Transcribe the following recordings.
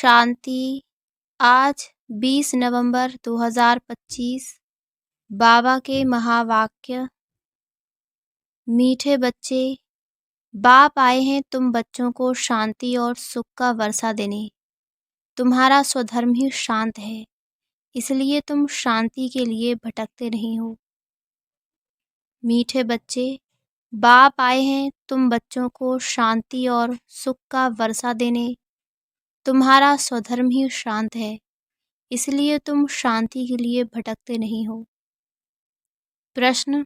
शांति। आज 20 नवंबर 2025। बाबा के महावाक्य। मीठे बच्चे, बाप आए हैं तुम बच्चों को शांति और सुख का वर्षा देने। तुम्हारा स्वधर्म ही शांत है, इसलिए तुम शांति के लिए भटकते नहीं हो। मीठे बच्चे, बाप आए हैं तुम बच्चों को शांति और सुख का वर्षा देने। तुम्हारा स्वधर्म ही शांत है, इसलिए तुम शांति के लिए भटकते नहीं हो। प्रश्न: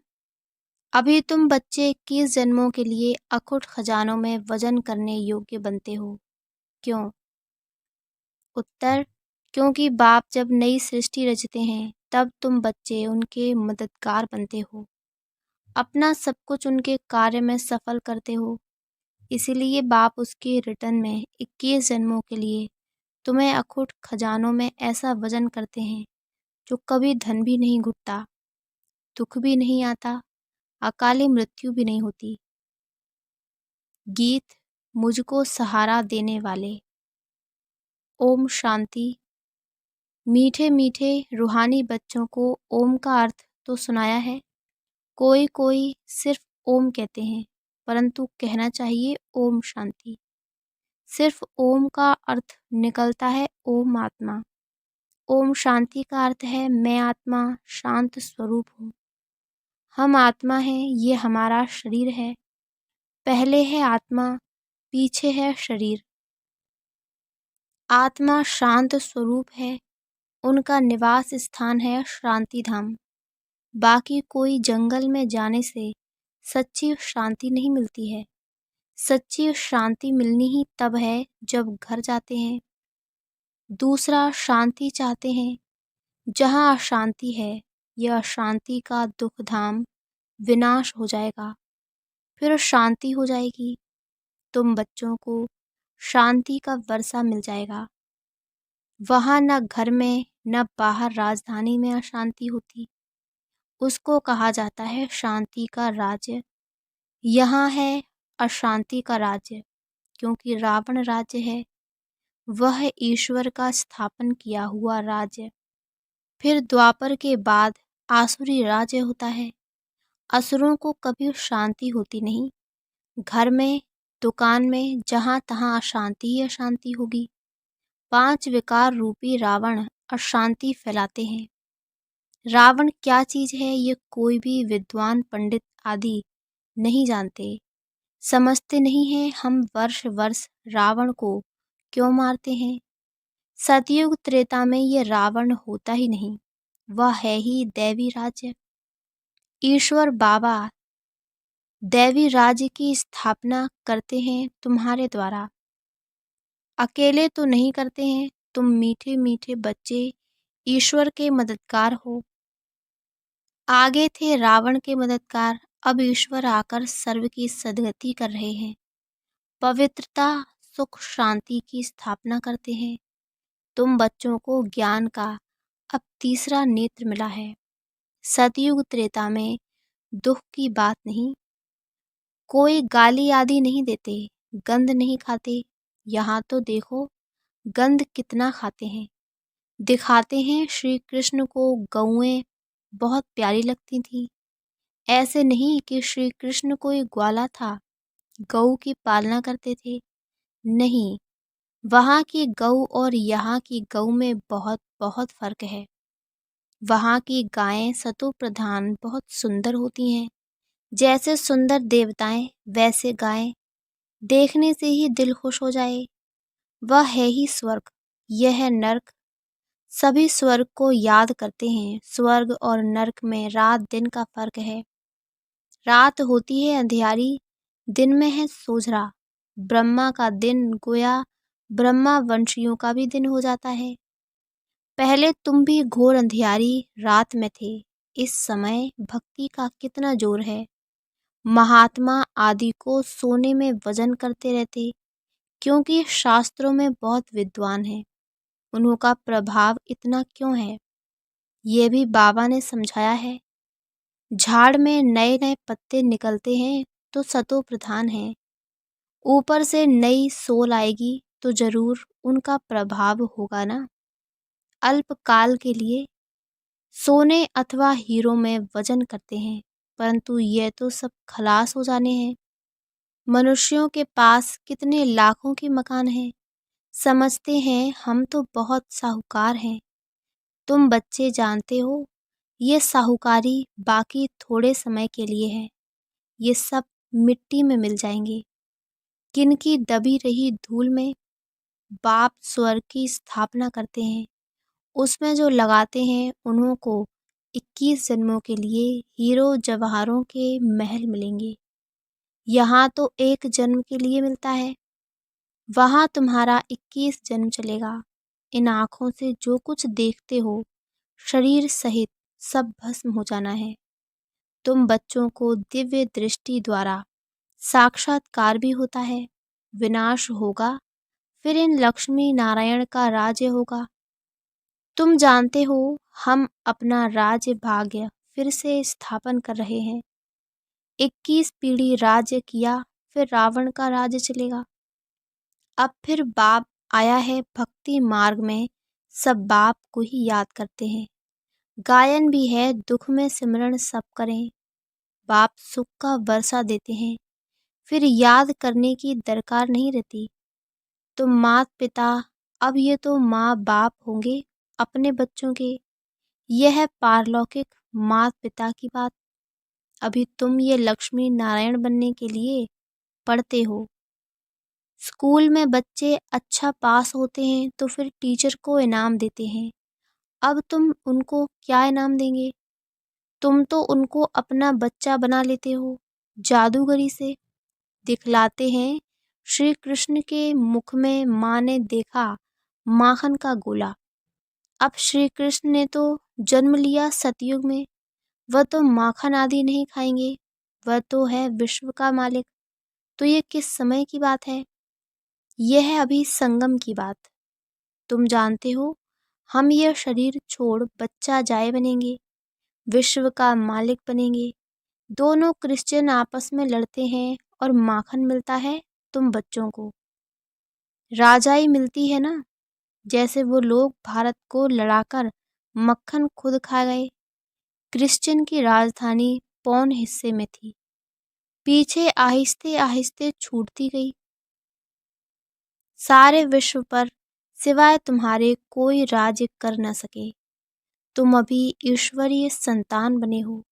अभी तुम बच्चे किस जन्मों के लिए अखुट खजानों में वजन करने योग्य बनते हो? क्यों? उत्तर: क्योंकि बाप जब नई सृष्टि रचते हैं तब तुम बच्चे उनके मददगार बनते हो, अपना सब कुछ उनके कार्य में सफल करते हो। इसीलिए बाप उसके रिटर्न में 21 जन्मों के लिए तुम्हें अखुट खजानों में ऐसा वजन करते हैं जो कभी धन भी नहीं घुटता, दुख भी नहीं आता, अकाली मृत्यु भी नहीं होती। गीत मुझको सहारा देने वाले। ओम शांति। मीठे मीठे रूहानी बच्चों को ओम का अर्थ तो सुनाया है। कोई कोई सिर्फ ओम कहते हैं, परंतु कहना चाहिए ओम शांति। सिर्फ ओम का अर्थ निकलता है ओम आत्मा। ओम शांति का अर्थ है मैं आत्मा शांत स्वरूप हूँ। हम आत्मा हैं, ये हमारा शरीर है। पहले है आत्मा, पीछे है शरीर। आत्मा शांत स्वरूप है, उनका निवास स्थान है शांति धाम। बाकी कोई जंगल में जाने से सच्ची शांति नहीं मिलती है। सच्ची शांति मिलनी ही तब है जब घर जाते हैं। दूसरा शांति चाहते हैं, जहाँ अशांति है यह अशांति का दुख धाम विनाश हो जाएगा, फिर शांति हो जाएगी। तुम बच्चों को शांति का वर्षा मिल जाएगा। वहाँ न घर में न बाहर राजधानी में अशांति होती। उसको कहा जाता है शांति का राज्य। यहाँ है अशांति का राज्य, क्योंकि रावण राज्य है, वह ईश्वर का स्थापन किया हुआ राज्य। फिर द्वापर के बाद आसुरी राज्य होता है। असुरों को कभी शांति होती नहीं। घर में, दुकान में, जहाँ तहाँ अशांति ही अशांति होगी। 5 विकार रूपी रावण अशांति फैलाते हैं। रावण क्या चीज है ये कोई भी विद्वान पंडित आदि नहीं जानते, समझते नहीं हैं। हम वर्ष वर्ष रावण को क्यों मारते हैं? सतयुग त्रेता में ये रावण होता ही नहीं, वह है ही दैवी राज्य। ईश्वर बाबा दैवी राज्य की स्थापना करते हैं तुम्हारे द्वारा। अकेले तो नहीं करते हैं। तुम मीठे मीठे बच्चे ईश्वर के मददगार हो। आगे थे रावण के मददगार, अब ईश्वर आकर सर्व की सद्गति कर रहे हैं। पवित्रता, सुख, शांति की स्थापना करते हैं। तुम बच्चों को ज्ञान का अब तीसरा नेत्र मिला है। सतयुग त्रेता में दुख की बात नहीं। कोई गाली आदि नहीं देते, गंध नहीं खाते। यहाँ तो देखो गंध कितना खाते हैं। दिखाते हैं श्री कृष्ण को गौएं बहुत प्यारी लगती थी। ऐसे नहीं कि श्री कृष्ण कोई ग्वाला था, गऊ की पालना करते थे। नहीं, वहाँ की गऊ और यहाँ की गऊ में बहुत बहुत फर्क है। वहाँ की गायें सतो प्रधान बहुत सुंदर होती हैं। जैसे सुंदर देवताएं वैसे गायें, देखने से ही दिल खुश हो जाए। वह है ही स्वर्ग, यह है नर्क। सभी स्वर्ग को याद करते हैं। स्वर्ग और नर्क में रात दिन का फर्क है। रात होती है अंधियारी, दिन में है सोझरा। ब्रह्मा का दिन गोया ब्रह्मा वंशियों का भी दिन हो जाता है। पहले तुम भी घोर अंधियारी रात में थे। इस समय भक्ति का कितना जोर है। महात्मा आदि को सोने में वजन करते रहते, क्योंकि शास्त्रों में बहुत विद्वान हैं। उनका प्रभाव इतना क्यों है, ये भी बाबा ने समझाया है। झाड़ में नए नए पत्ते निकलते हैं तो सतो प्रधान है। ऊपर से नई सोल आएगी तो जरूर उनका प्रभाव होगा ना। अल्पकाल के लिए सोने अथवा हीरो में वजन करते हैं, परंतु यह तो सब खलास हो जाने हैं। मनुष्यों के पास कितने लाखों के मकान हैं, समझते हैं हम तो बहुत साहूकार हैं। तुम बच्चे जानते हो, ये साहूकारी बाकी थोड़े समय के लिए है। ये सब मिट्टी में मिल जाएंगे। किनकी दबी रही धूल में बाप स्वर्ग की स्थापना करते हैं, उसमें जो लगाते हैं उन्हों को 21 जन्मों के लिए हीरो जवाहरों के महल मिलेंगे। यहाँ तो एक जन्म के लिए मिलता है, वहाँ तुम्हारा 21 जन्म चलेगा। इन आँखों से जो कुछ देखते हो शरीर सहित सब भस्म हो जाना है। तुम बच्चों को दिव्य दृष्टि द्वारा साक्षात्कार भी होता है। विनाश होगा, फिर इन लक्ष्मी नारायण का राज्य होगा। तुम जानते हो, हम अपना राज्य भाग्य फिर से स्थापन कर रहे हैं। 21 पीढ़ी राज्य किया, फिर रावण का राज्य चलेगा। अब फिर बाप आया है, भक्ति मार्ग में सब बाप को ही याद करते हैं। गायन भी है, दुख में सिमरण सब करें। बाप सुख का वर्षा देते हैं, फिर याद करने की दरकार नहीं रहती। तो माता पिता, अब ये तो माँ बाप होंगे अपने बच्चों के। यह है पारलौकिक माता पिता की बात। अभी तुम ये लक्ष्मी नारायण बनने के लिए पढ़ते हो। स्कूल में बच्चे अच्छा पास होते हैं तो फिर टीचर को इनाम देते हैं। अब तुम उनको क्या इनाम देंगे? तुम तो उनको अपना बच्चा बना लेते हो, जादूगरी से दिखलाते हैं। श्री कृष्ण के मुख में माँ ने देखा माखन का गोला। अब श्री कृष्ण ने तो जन्म लिया सतयुग में, वह तो माखन आदि नहीं खाएंगे, वह तो है विश्व का मालिक। तो ये किस समय की बात है? यह है अभी संगम की बात। तुम जानते हो, हम यह शरीर छोड़ बच्चा जाए बनेंगे, विश्व का मालिक बनेंगे। दोनों क्रिश्चियन आपस में लड़ते हैं और माखन मिलता है तुम बच्चों को। राजाई मिलती है ना, जैसे वो लोग भारत को लड़ाकर मक्खन खुद खा गए। क्रिश्चियन की राजधानी पौन हिस्से में थी, पीछे आहिस्ते आहिस्ते छूटती गई। सारे विश्व पर सिवाय तुम्हारे कोई राज्य कर न सके। तुम अभी ईश्वरीय संतान बने हो।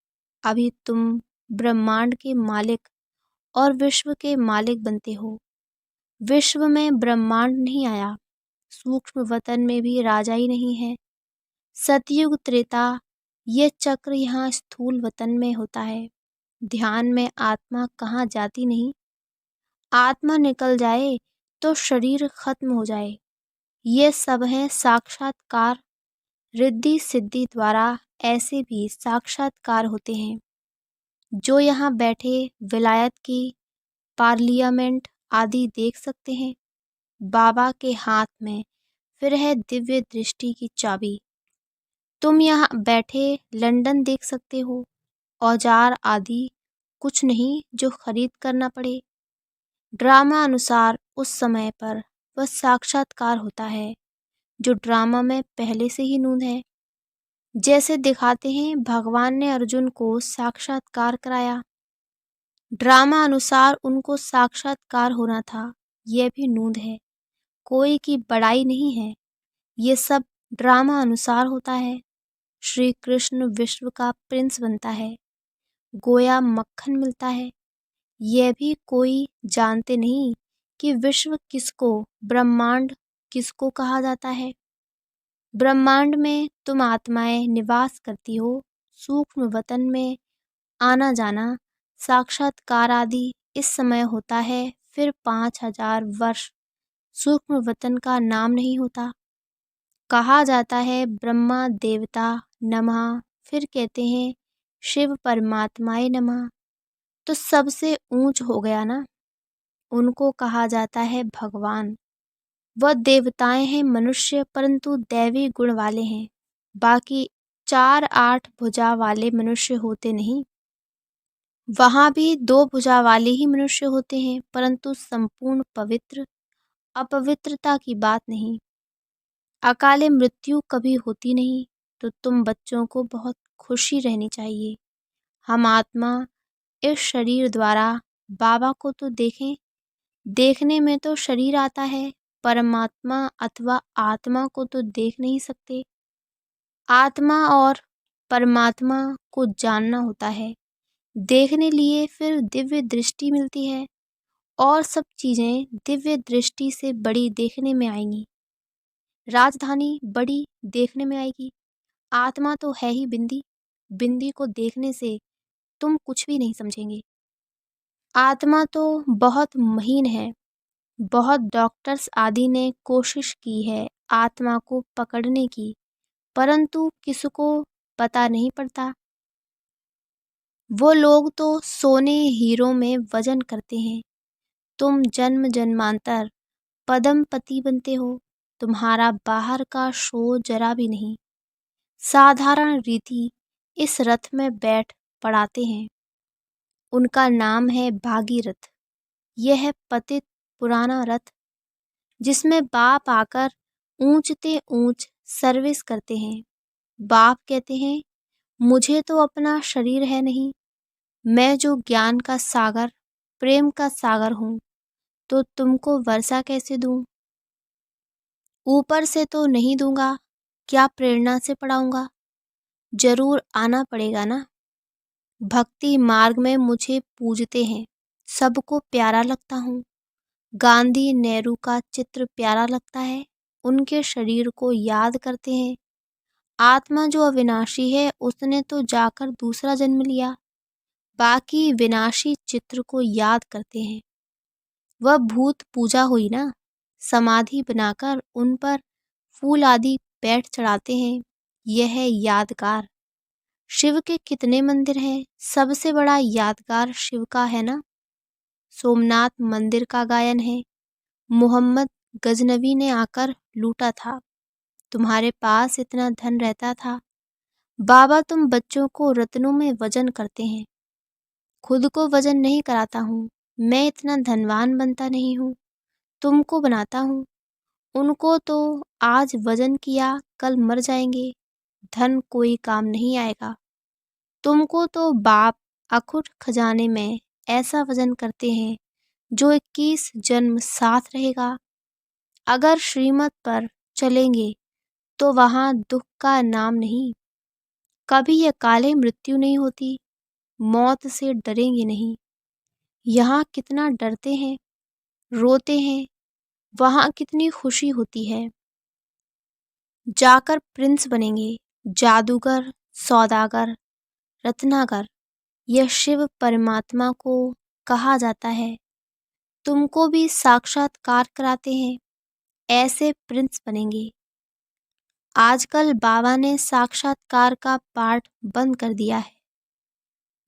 अभी तुम ब्रह्मांड के मालिक और विश्व के मालिक बनते हो। विश्व में ब्रह्मांड नहीं आया, सूक्ष्म वतन में भी राजा ही नहीं है। सतयुग त्रेता ये चक्र यहाँ स्थूल वतन में होता है। ध्यान में आत्मा कहाँ जाती नहीं। आत्मा निकल जाए तो शरीर खत्म हो जाए। ये सब हैं साक्षात्कार। रिद्धि सिद्धि द्वारा ऐसे भी साक्षात्कार होते हैं। जो यहाँ बैठे विलायत की पार्लियामेंट आदि देख सकते हैं। बाबा के हाथ में फिर है दिव्य दृष्टि की चाबी। तुम यहाँ बैठे लंदन देख सकते हो। औजार आदि कुछ नहीं जो खरीद करना पड़े। ड्रामा अनुसार उस समय पर वह साक्षात्कार होता है जो ड्रामा में पहले से ही नूंद है। जैसे दिखाते हैं भगवान ने अर्जुन को साक्षात्कार कराया, ड्रामा अनुसार उनको साक्षात्कार होना था, यह भी नूंद है। कोई की बड़ाई नहीं है, ये सब ड्रामा अनुसार होता है। श्री कृष्ण विश्व का प्रिंस बनता है, गोया मक्खन मिलता है। यह भी कोई जानते नहीं कि विश्व किसको, ब्रह्मांड किसको कहा जाता है। ब्रह्मांड में तुम आत्माएं निवास करती हो। सूक्ष्म वतन में आना जाना साक्षात्कार आदि इस समय होता है, फिर 5000 वर्ष सूक्ष्म वतन का नाम नहीं होता। कहा जाता है ब्रह्मा देवता नमः, फिर कहते हैं शिव परमात्माए नमः। तो सबसे ऊंच हो गया ना, उनको कहा जाता है भगवान। वह देवताएं हैं मनुष्य, परंतु दैवी गुण वाले हैं। बाकी 4-8 भुजा वाले मनुष्य होते नहीं। वहाँ भी 2 भुजा वाले ही मनुष्य होते हैं, परंतु संपूर्ण पवित्र अपवित्रता की बात नहीं। अकाले मृत्यु कभी होती नहीं, तो तुम बच्चों को बहुत खुशी रहनी चाहिए। हम आत्मा इस शरीर द्वारा बाबा को तो देखें, देखने में तो शरीर आता है, परमात्मा अथवा आत्मा को तो देख नहीं सकते। आत्मा और परमात्मा को जानना होता है, देखने लिए फिर दिव्य दृष्टि मिलती है, और सब चीजें दिव्य दृष्टि से बड़ी देखने में आएंगी। राजधानी बड़ी देखने में आएगी। आत्मा तो है ही बिंदी, बिंदी को देखने से तुम कुछ भी नहीं समझेंगे। आत्मा तो बहुत महीन है, बहुत डॉक्टर्स आदि ने कोशिश की है आत्मा को पकड़ने की, परंतु किसको पता नहीं पड़ता। वो लोग तो सोने हीरों में वजन करते हैं। तुम जन्म जन्मांतर पदमपति बनते हो, तुम्हारा बाहर का शो जरा भी नहीं। साधारण रीति इस रथ में बैठ पड़ाते हैं, उनका नाम है भागीरथ। यह है पतित पुराना रथ, जिसमें बाप आकर ऊंचते ऊंच सर्विस करते हैं। बाप कहते हैं, मुझे तो अपना शरीर है नहीं, मैं जो ज्ञान का सागर प्रेम का सागर हूँ, तो तुमको वर्षा कैसे दूं? ऊपर से तो नहीं दूंगा, क्या प्रेरणा से पढ़ाऊंगा? जरूर आना पड़ेगा ना। भक्ति मार्ग में मुझे पूजते हैं, सबको प्यारा लगता हूँ। गांधी नेहरू का चित्र प्यारा लगता है, उनके शरीर को याद करते हैं। आत्मा जो अविनाशी है, उसने तो जाकर दूसरा जन्म लिया, बाकी विनाशी चित्र को याद करते हैं। वह भूत पूजा हुई ना, समाधि बनाकर उन पर फूल आदि बैठ चढ़ाते हैं। यह है यादगार। शिव के कितने मंदिर हैं, सबसे बड़ा यादगार शिव का है ना। सोमनाथ मंदिर का गायन है, मोहम्मद गजनवी ने आकर लूटा था। तुम्हारे पास इतना धन रहता था। बाबा तुम बच्चों को रत्नों में वजन करते हैं, खुद को वजन नहीं कराता हूँ। मैं इतना धनवान बनता नहीं हूँ, तुमको बनाता हूँ। उनको तो आज वजन किया, कल मर जाएंगे, धन कोई काम नहीं आएगा। तुमको तो बाप अखुट खजाने में ऐसा वजन करते हैं जो 21 जन्म साथ रहेगा। अगर श्रीमत पर चलेंगे तो वहाँ दुख का नाम नहीं, कभी अकाले मृत्यु नहीं होती, मौत से डरेंगे नहीं। यहाँ कितना डरते हैं, रोते हैं, वहाँ कितनी खुशी होती है। जाकर प्रिंस बनेंगे, जादूगर, सौदागर, रत्नाकर, यह शिव परमात्मा को कहा जाता है। तुमको भी साक्षात्कार कराते हैं, ऐसे प्रिंस बनेंगे। आजकल बाबा ने साक्षात्कार का पाठ बंद कर दिया है,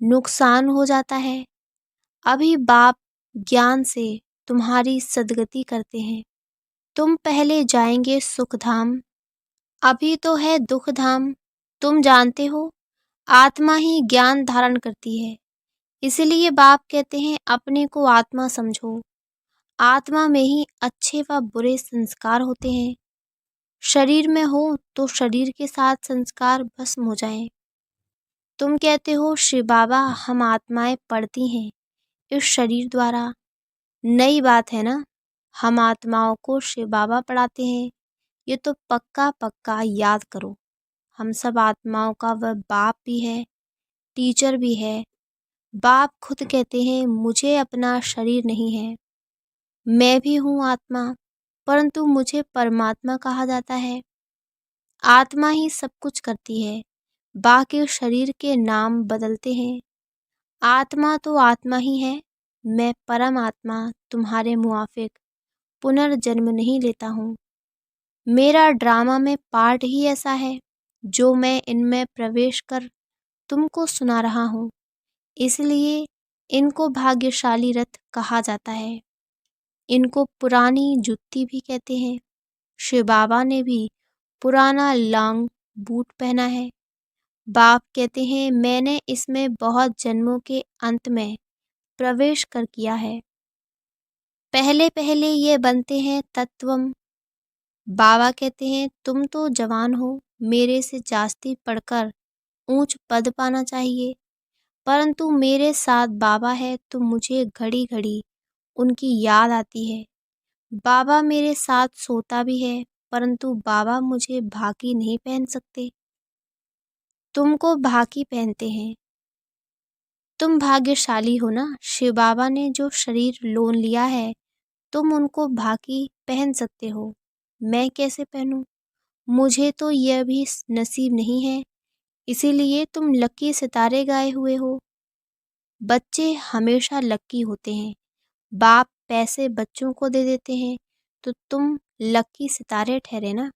नुकसान हो जाता है। अभी बाप ज्ञान से तुम्हारी सदगति करते हैं। तुम पहले जाएंगे सुखधाम, अभी तो है दुखधाम। तुम जानते हो, आत्मा ही ज्ञान धारण करती है, इसलिए बाप कहते हैं अपने को आत्मा समझो। आत्मा में ही अच्छे व बुरे संस्कार होते हैं। शरीर में हो तो शरीर के साथ संस्कार भस्म हो जाएं। तुम कहते हो शिव बाबा हम आत्माएं पढ़ती हैं इस शरीर द्वारा, नई बात है ना। हम आत्माओं को शिव बाबा पढ़ाते हैं, ये तो पक्का पक्का याद करो। हम सब आत्माओं का वह बाप भी है, टीचर भी है। बाप खुद कहते हैं मुझे अपना शरीर नहीं है, मैं भी हूँ आत्मा, परंतु मुझे परमात्मा कहा जाता है। आत्मा ही सब कुछ करती है, बाकी शरीर के नाम बदलते हैं। आत्मा तो आत्मा ही है, मैं परम आत्मा तुम्हारे मुआफिक पुनर्जन्म नहीं लेता हूँ। मेरा ड्रामा में पार्ट ही ऐसा है जो मैं इनमें प्रवेश कर तुमको सुना रहा हूँ, इसलिए इनको भाग्यशाली रथ कहा जाता है। इनको पुरानी जुत्ती भी कहते हैं। शिव बाबा ने भी पुराना लॉन्ग बूट पहना है। बाप कहते हैं मैंने इसमें बहुत जन्मों के अंत में प्रवेश कर किया है। पहले पहले ये बनते हैं तत्वम। बाबा कहते हैं तुम तो जवान हो, मेरे से जास्ती पढ़कर ऊंच पद पाना चाहिए, परंतु मेरे साथ बाबा है तो मुझे घड़ी घड़ी उनकी याद आती है। बाबा मेरे साथ सोता भी है, परंतु बाबा मुझे भाकी नहीं पहन सकते, तुमको भाकी पहनते हैं। तुम भाग्यशाली हो ना, शिव बाबा ने जो शरीर लोन लिया है, तुम उनको भाकी पहन सकते हो, मैं कैसे पहनूं? मुझे तो यह भी नसीब नहीं है, इसीलिए तुम लकी सितारे गाए हुए हो। बच्चे हमेशा लकी होते हैं, बाप पैसे बच्चों को दे देते हैं, तो तुम लकी सितारे ठहरे ना।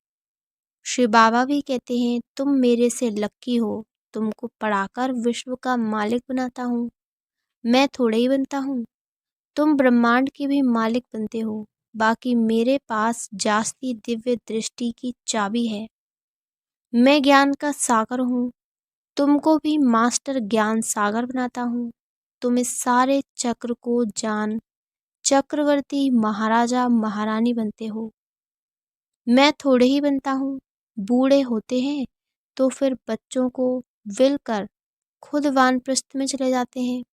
शिव बाबा भी कहते हैं तुम मेरे से लकी हो, तुमको पढ़ाकर विश्व का मालिक बनाता हूँ, मैं थोड़े ही बनता हूँ, तुम ब्रह्मांड के भी मालिक बनते हो। बाकी मेरे पास जास्ती दिव्य दृष्टि की चाबी है, मैं ज्ञान का सागर हूँ, तुमको भी मास्टर ज्ञान सागर बनाता हूँ। तुम इस सारे चक्र को जान चक्रवर्ती महाराजा महारानी बनते हो, मैं थोड़े ही बनता हूँ। बूढ़े होते हैं तो फिर बच्चों को विल कर खुद वानप्रस्थ में चले जाते हैं।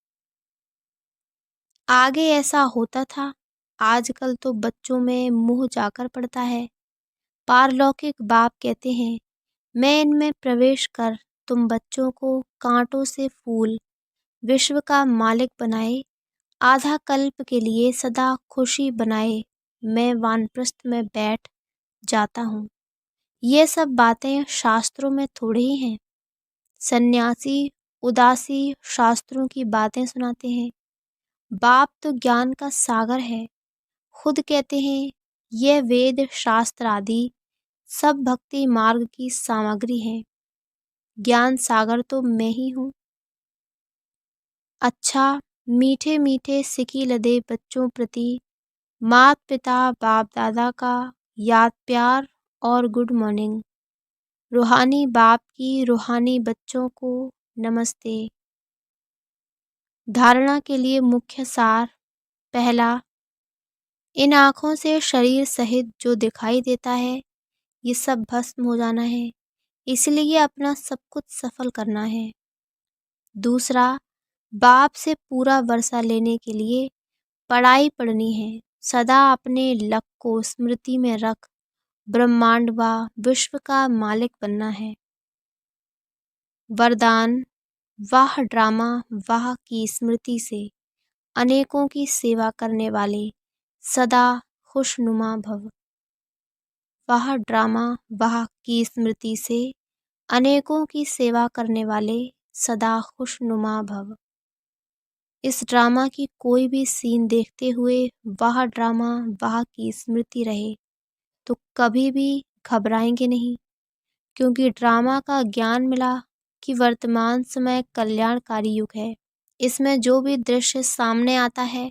आगे ऐसा होता था, आजकल तो बच्चों में मुंह जाकर पड़ता है। पारलौकिक बाप कहते हैं मैं इनमें प्रवेश कर तुम बच्चों को कांटों से फूल विश्व का मालिक बनाए, आधा कल्प के लिए सदा खुशी बनाए, मैं वानप्रस्थ में बैठ जाता हूँ। ये सब बातें शास्त्रों में थोड़ी ही हैं। सन्यासी उदासी शास्त्रों की बातें सुनाते हैं, बाप तो ज्ञान का सागर है, खुद कहते हैं यह वेद शास्त्र आदि सब भक्ति मार्ग की सामग्री है, ज्ञान सागर तो मैं ही हूँ। अच्छा, मीठे मीठे सिकी लदे बच्चों प्रति मात पिता बाप दादा का याद प्यार और गुड मॉर्निंग। रूहानी बाप की रूहानी बच्चों को नमस्ते। धारणा के लिए मुख्य सार। पहला, इन आँखों से शरीर सहित जो दिखाई देता है ये सब भस्म हो जाना है, इसलिए अपना सब कुछ सफल करना है। दूसरा, बाप से पूरा वर्षा लेने के लिए पढ़ाई पढ़नी है, सदा अपने लक को स्मृति में रख ब्रह्मांड व विश्व का मालिक बनना है। वरदान, वाह ड्रामा वाह की स्मृति से अनेकों की सेवा करने वाले सदा खुशनुमा भव। वाह ड्रामा वाह की स्मृति से अनेकों की सेवा करने वाले सदा खुशनुमा भव। इस ड्रामा की कोई भी सीन देखते हुए वाह ड्रामा वाह की स्मृति रहे तो कभी भी घबराएंगे नहीं, क्योंकि ड्रामा का ज्ञान मिला कि वर्तमान समय कल्याणकारी युग है। इसमें जो भी दृश्य सामने आता है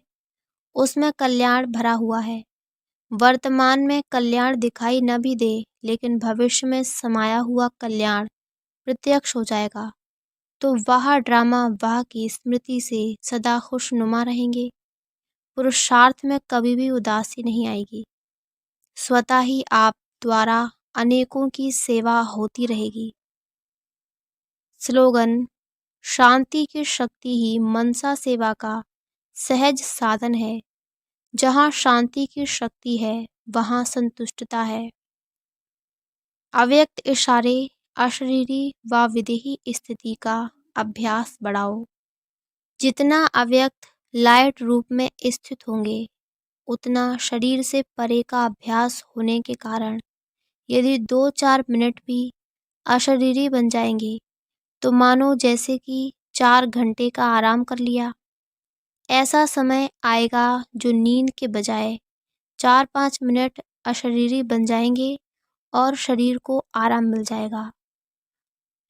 उसमें कल्याण भरा हुआ है। वर्तमान में कल्याण दिखाई न भी दे, लेकिन भविष्य में समाया हुआ कल्याण प्रत्यक्ष हो जाएगा। तो वह ड्रामा वाह की स्मृति से सदा खुशनुमा रहेंगे, पुरुषार्थ में कभी भी उदासी नहीं आएगी, स्वतः ही आप द्वारा अनेकों की सेवा होती रहेगी। स्लोगन, शांति की शक्ति ही मनसा सेवा का सहज साधन है, जहाँ शांति की शक्ति है वहाँ संतुष्टता है। अव्यक्त इशारे, अशरीरी व विदेही स्थिति का अभ्यास बढ़ाओ। जितना अव्यक्त लाइट रूप में स्थित होंगे, उतना शरीर से परे का अभ्यास होने के कारण यदि 2-4 मिनट भी अशरीरी बन जाएंगे तो मानो जैसे कि 4 घंटे का आराम कर लिया। ऐसा समय आएगा जो नींद के बजाय 4-5 मिनट अशरीरी बन जाएंगे और शरीर को आराम मिल जाएगा।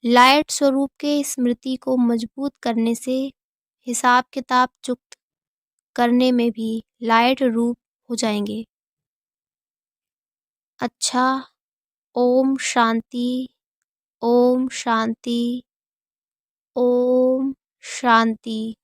लाइट स्वरूप के स्मृति को मजबूत करने से हिसाब किताब चुक्त करने में भी लाइट रूप हो जाएंगे। अच्छा, ओम शांति, ओम शांति, ओम शांति।